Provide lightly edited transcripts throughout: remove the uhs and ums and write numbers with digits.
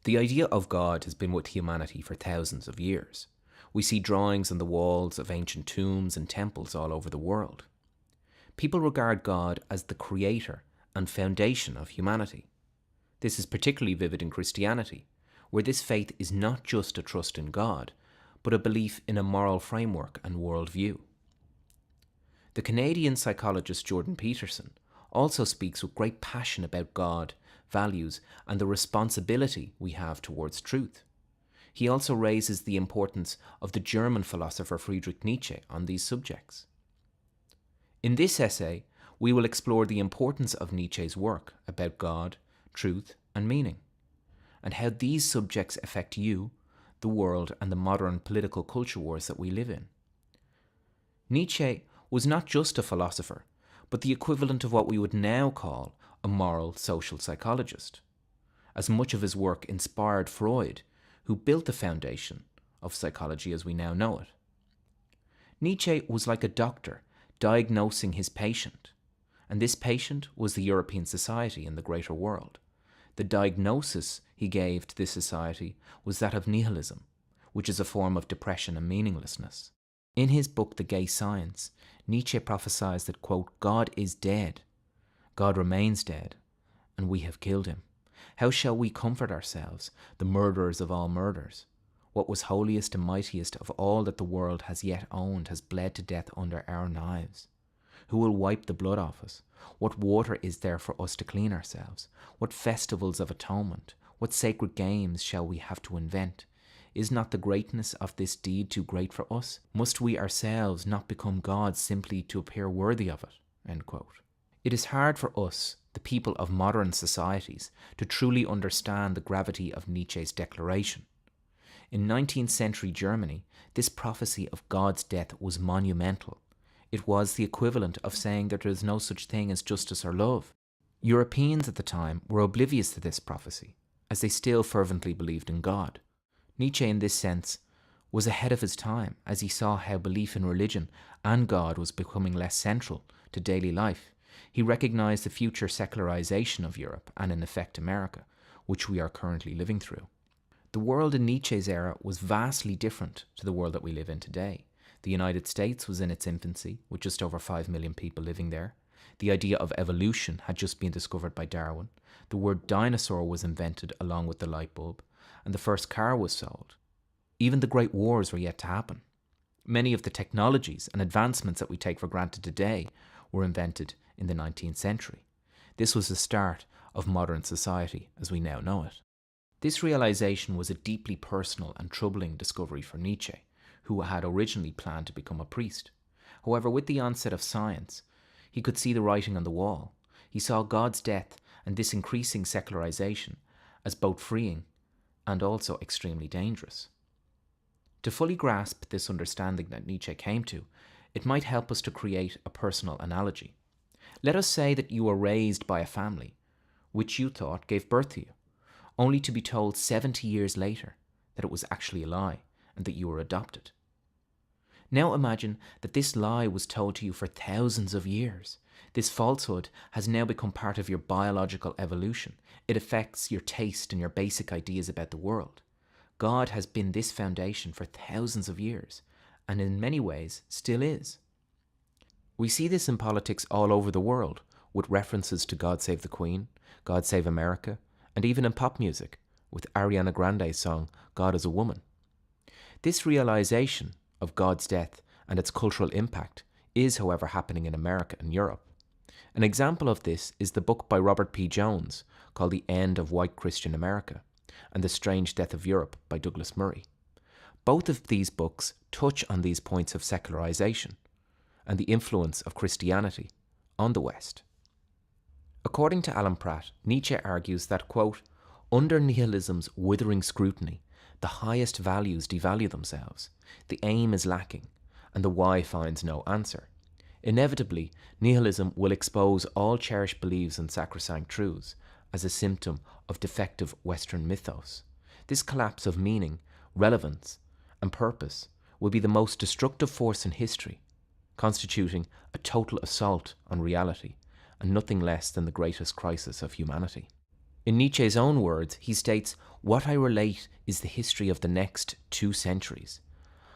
The idea of God has been with humanity for thousands of years. We see drawings on the walls of ancient tombs and temples all over the world. People regard God as the creator and foundation of humanity. This is particularly vivid in Christianity, where this faith is not just a trust in God, but a belief in a moral framework and worldview. The Canadian psychologist Jordan Peterson also speaks with great passion about God, values, and the responsibility we have towards truth. He also raises the importance of the German philosopher Friedrich Nietzsche on these subjects. In this essay, we will explore the importance of Nietzsche's work about God, truth, and meaning, and how these subjects affect you, the world, and the modern political culture wars that we live in. Nietzsche was not just a philosopher, but the equivalent of what we would now call a moral social psychologist, as much of his work inspired Freud, who built the foundation of psychology as we now know it. Nietzsche was like a doctor diagnosing his patient, and this patient was the European society and the greater world. The diagnosis he gave to this society was that of nihilism, which is a form of depression and meaninglessness. In his book, The Gay Science, Nietzsche prophesies that, quote, God is dead, God remains dead, and we have killed him. How shall we comfort ourselves, the murderers of all murders? What was holiest and mightiest of all that the world has yet owned has bled to death under our knives. Who will wipe the blood off us? What water is there for us to clean ourselves? What festivals of atonement? What sacred games shall we have to invent? Is not the greatness of this deed too great for us? Must we ourselves not become gods simply to appear worthy of it? End quote. It is hard for us, the people of modern societies, to truly understand the gravity of Nietzsche's declaration. In 19th century Germany, this prophecy of God's death was monumental. It was the equivalent of saying that there is no such thing as justice or love. Europeans at the time were oblivious to this prophecy, as they still fervently believed in God. Nietzsche, in this sense, was ahead of his time, as he saw how belief in religion and God was becoming less central to daily life. He recognized the future secularization of Europe and, in effect, America, which we are currently living through. The world in Nietzsche's era was vastly different to the world that we live in today. The United States was in its infancy, with just over 5 million people living there. The idea of evolution had just been discovered by Darwin. The word dinosaur was invented along with the light bulb, and the first car was sold. Even the great wars were yet to happen. Many of the technologies and advancements that we take for granted today were invented in the 19th century. This was the start of modern society as we now know it. This realization was a deeply personal and troubling discovery for Nietzsche, who had originally planned to become a priest. However, with the onset of science, he could see the writing on the wall. He saw God's death and this increasing secularization as both freeing and also extremely dangerous. To fully grasp this understanding that Nietzsche came to, it might help us to create a personal analogy. Let us say that you were raised by a family, which you thought gave birth to you, only to be told 70 years later that it was actually a lie and that you were adopted. Now imagine that this lie was told to you for thousands of years. This falsehood has now become part of your biological evolution. It affects your taste and your basic ideas about the world. God has been this foundation for thousands of years, and in many ways still is. We see this in politics all over the world, with references to God Save the Queen, God Save America, and even in pop music, with Ariana Grande's song, God is a Woman. This realization of God's death and its cultural impact is, however, happening in America and Europe. An example of this is the book by Robert P. Jones called The End of White Christian America and The Strange Death of Europe by Douglas Murray. Both of these books touch on these points of secularization and the influence of Christianity on the West. According to Alan Pratt, Nietzsche argues that, quote, under nihilism's withering scrutiny, the highest values devalue themselves, the aim is lacking, and the why finds no answer. Inevitably, nihilism will expose all cherished beliefs and sacrosanct truths as a symptom of defective Western mythos. This collapse of meaning, relevance, and purpose will be the most destructive force in history, constituting a total assault on reality, and nothing less than the greatest crisis of humanity. In Nietzsche's own words, he states, "What I relate is the history of the next 2 centuries.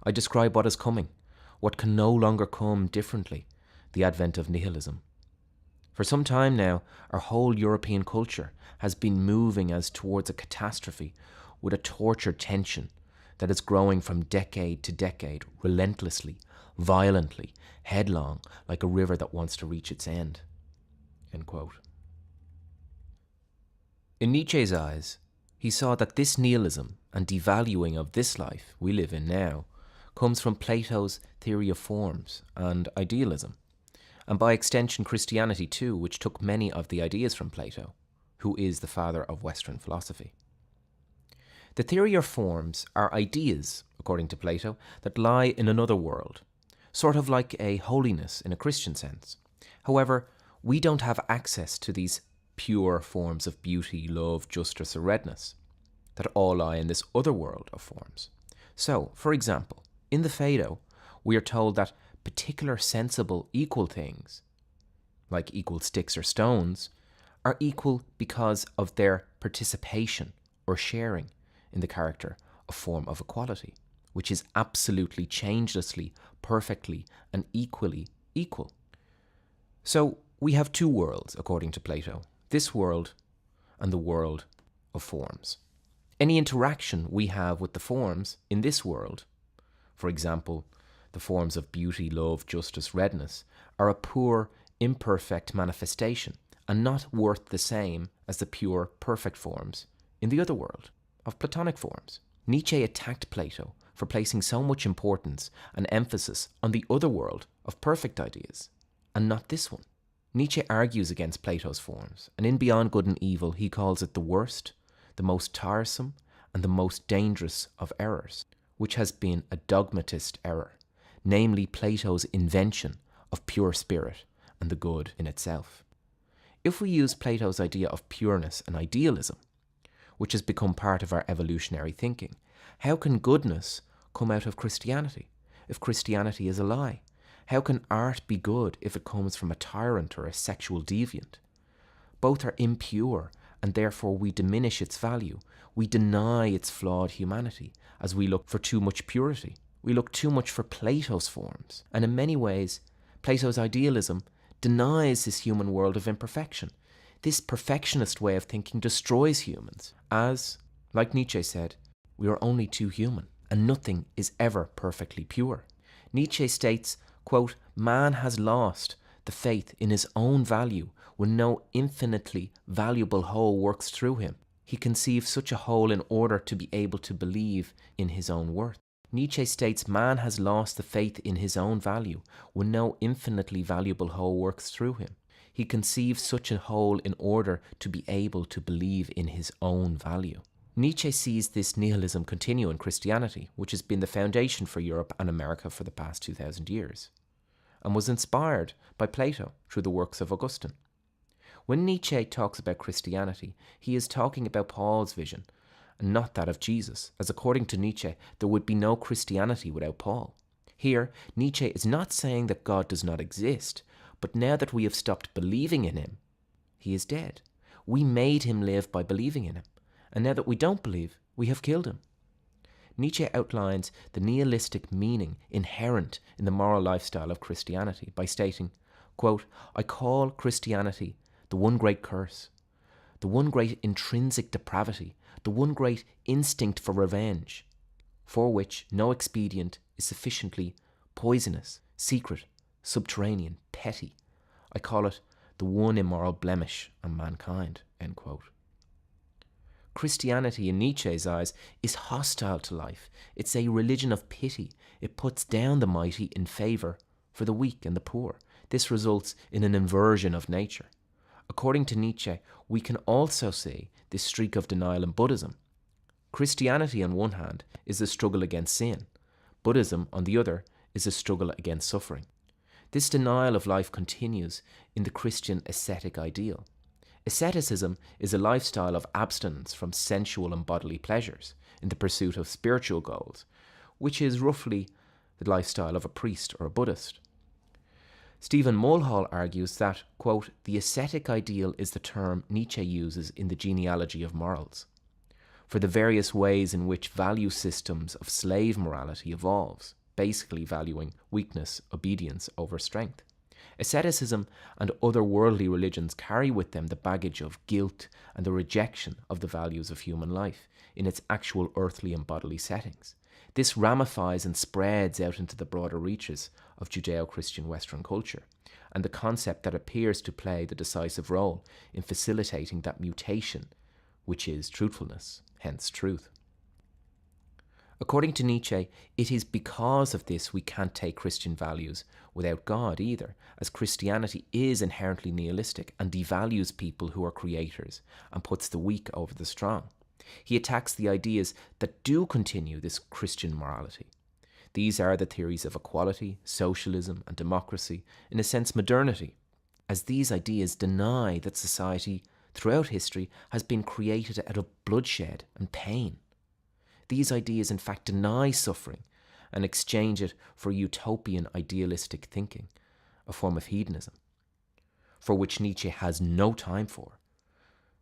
I describe what is coming, what can no longer come differently, the advent of nihilism. For some time now, our whole European culture has been moving as towards a catastrophe with a tortured tension that is growing from decade to decade, relentlessly, violently, headlong, like a river that wants to reach its end." End quote. In Nietzsche's eyes, he saw that this nihilism and devaluing of this life we live in now comes from Plato's theory of forms and idealism, and by extension Christianity too, which took many of the ideas from Plato, who is the father of Western philosophy. The theory of forms are ideas, according to Plato, that lie in another world, sort of like a holiness in a Christian sense. However, we don't have access to these pure forms of beauty, love, justice, or redness that all lie in this other world of forms. So, for example, in the Phaedo, we are told that particular sensible equal things, like equal sticks or stones, are equal because of their participation or sharing in the character of form of equality, which is absolutely, changelessly, perfectly, and equally equal. So we have 2 worlds, according to Plato, this world and the world of forms. Any interaction we have with the forms in this world, for example, the forms of beauty, love, justice, redness, are a poor, imperfect manifestation and not worth the same as the pure, perfect forms in the other world of Platonic forms. Nietzsche attacked Plato for placing so much importance and emphasis on the other world of perfect ideas, and not this one. Nietzsche argues against Plato's forms, and in Beyond Good and Evil he calls it the worst, the most tiresome, and the most dangerous of errors, which has been a dogmatist error, namely Plato's invention of pure spirit and the good in itself. If we use Plato's idea of pureness and idealism, which has become part of our evolutionary thinking, how can goodness come out of Christianity if Christianity is a lie? How can art be good if it comes from a tyrant or a sexual deviant? Both are impure, and therefore we diminish its value. We deny its flawed humanity as we look for too much purity. We look too much for Plato's forms, and in many ways, Plato's idealism denies this human world of imperfection. This perfectionist way of thinking destroys humans, as, like Nietzsche said, we are only too human, and nothing is ever perfectly pure. Nietzsche states, quote, "Man has lost the faith in his own value when no infinitely valuable whole works through him. He conceives such a whole in order to be able to believe in his own worth." Nietzsche states man has lost the faith in his own value when no infinitely valuable whole works through him. He conceives such a whole in order to be able to believe in his own value. Nietzsche sees this nihilism continue in Christianity, which has been the foundation for Europe and America for the past 2,000 years, and was inspired by Plato through the works of Augustine. When Nietzsche talks about Christianity, he is talking about Paul's vision, and not that of Jesus, as according to Nietzsche, there would be no Christianity without Paul. Here, Nietzsche is not saying that God does not exist, but now that we have stopped believing in him, he is dead. We made him live by believing in him, and now that we don't believe, we have killed him. Nietzsche outlines the nihilistic meaning inherent in the moral lifestyle of Christianity by stating, quote, "I call Christianity the one great curse, the one great intrinsic depravity, the one great instinct for revenge, for which no expedient is sufficiently poisonous, secret, subterranean, petty. I call it the one immoral blemish on mankind," end quote. Christianity, in Nietzsche's eyes, is hostile to life. It's a religion of pity. It puts down the mighty in favour for the weak and the poor. This results in an inversion of nature. According to Nietzsche, we can also see this streak of denial in Buddhism. Christianity, on one hand, is a struggle against sin. Buddhism, on the other, is a struggle against suffering. This denial of life continues in the Christian ascetic ideal. Asceticism is a lifestyle of abstinence from sensual and bodily pleasures in the pursuit of spiritual goals, which is roughly the lifestyle of a priest or a Buddhist. Stephen Mulhall argues that, quote, the ascetic ideal is the term Nietzsche uses in the genealogy of morals, for the various ways in which value systems of slave morality evolves, basically valuing weakness, obedience over strength. Asceticism and other worldly religions carry with them the baggage of guilt and the rejection of the values of human life in its actual earthly and bodily settings. This ramifies and spreads out into the broader reaches of Judeo-Christian Western culture, and the concept that appears to play the decisive role in facilitating that mutation, which is truthfulness, hence truth. According to Nietzsche, it is because of this we can't take Christian values without God either, as Christianity is inherently nihilistic and devalues people who are creators and puts the weak over the strong. He attacks the ideas that do continue this Christian morality. These are the theories of equality, socialism, and democracy, in a sense modernity, as these ideas deny that society throughout history has been created out of bloodshed and pain. These ideas in fact deny suffering and exchange it for utopian idealistic thinking, a form of hedonism, for which Nietzsche has no time for.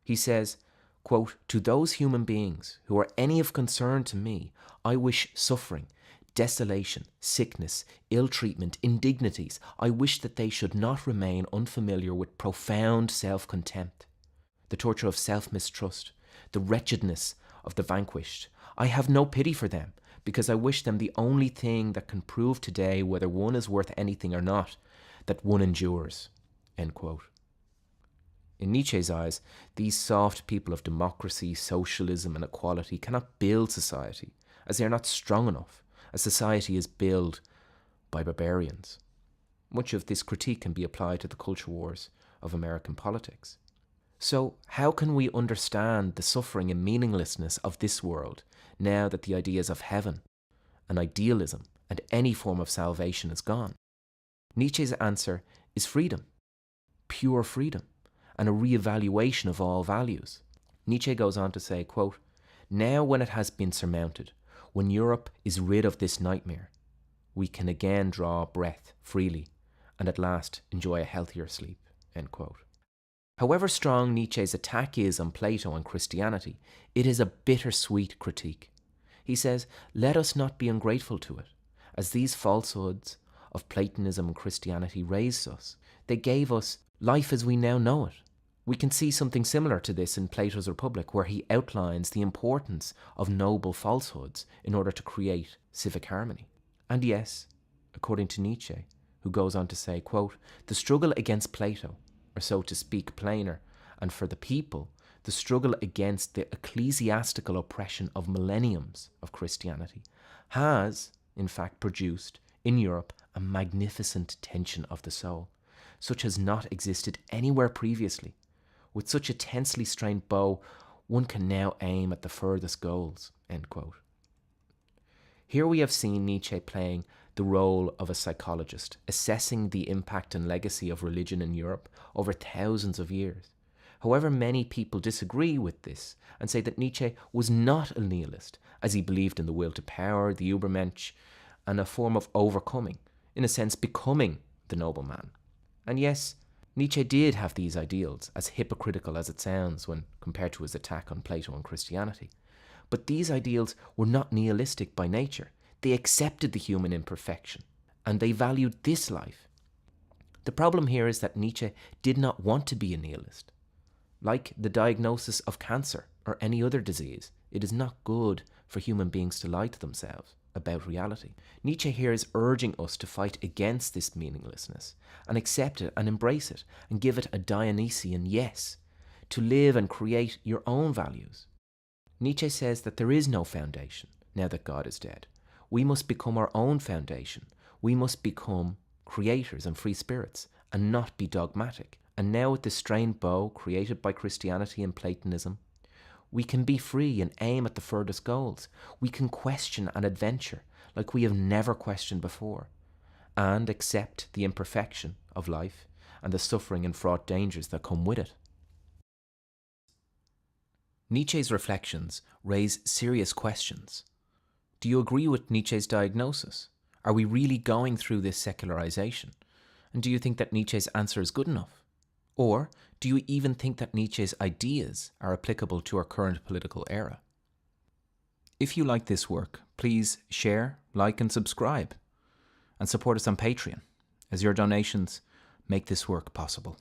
He says, quote, to those human beings who are any of concern to me, I wish suffering, desolation, sickness, ill treatment, indignities. I wish that they should not remain unfamiliar with profound self-contempt, the torture of self-mistrust, the wretchedness of the vanquished. I have no pity for them, because I wish them the only thing that can prove today whether one is worth anything or not, that one endures. End quote. In Nietzsche's eyes, these soft people of democracy, socialism, and equality cannot build society, as they are not strong enough, as society is built by barbarians. Much of this critique can be applied to the culture wars of American politics. So, how can we understand the suffering and meaninglessness of this world now that the ideas of heaven and idealism and any form of salvation is gone? Nietzsche's answer is freedom, pure freedom, and a re-evaluation of all values. Nietzsche goes on to say, quote, now when it has been surmounted, when Europe is rid of this nightmare, we can again draw breath freely and at last enjoy a healthier sleep. End quote. However strong Nietzsche's attack is on Plato and Christianity, it is a bittersweet critique. He says, let us not be ungrateful to it, as these falsehoods of Platonism and Christianity raised us. They gave us life as we now know it. We can see something similar to this in Plato's Republic, where he outlines the importance of noble falsehoods in order to create civic harmony. And yes, according to Nietzsche, who goes on to say, quote, the struggle against Plato, or so to speak plainer, and for the people, the struggle against the ecclesiastical oppression of millenniums of Christianity, has, in fact, produced in Europe a magnificent tension of the soul, such as not existed anywhere previously. With such a tensely strained bow, one can now aim at the furthest goals. End quote. Here we have seen Nietzsche playing the role of a psychologist, assessing the impact and legacy of religion in Europe over thousands of years. However, many people disagree with this and say that Nietzsche was not a nihilist, as he believed in the will to power, the Übermensch, and a form of overcoming, in a sense becoming the nobleman. And yes, Nietzsche did have these ideals, as hypocritical as it sounds when compared to his attack on Plato and Christianity. But these ideals were not nihilistic by nature. They accepted the human imperfection, and they valued this life. The problem here is that Nietzsche did not want to be a nihilist. Like the diagnosis of cancer or any other disease, it is not good for human beings to lie to themselves about reality. Nietzsche here is urging us to fight against this meaninglessness and accept it and embrace it and give it a Dionysian yes, to live and create your own values. Nietzsche says that there is no foundation now that God is dead. We must become our own foundation. We must become creators and free spirits and not be dogmatic. And now with the strained bow created by Christianity and Platonism, we can be free and aim at the furthest goals. We can question and adventure like we have never questioned before, and accept the imperfection of life and the suffering and fraught dangers that come with it. Nietzsche's reflections raise serious questions. Do you agree with Nietzsche's diagnosis? Are we really going through this secularization? And do you think that Nietzsche's answer is good enough? Or do you even think that Nietzsche's ideas are applicable to our current political era? If you like this work, please share, like and subscribe, and support us on Patreon, as your donations make this work possible.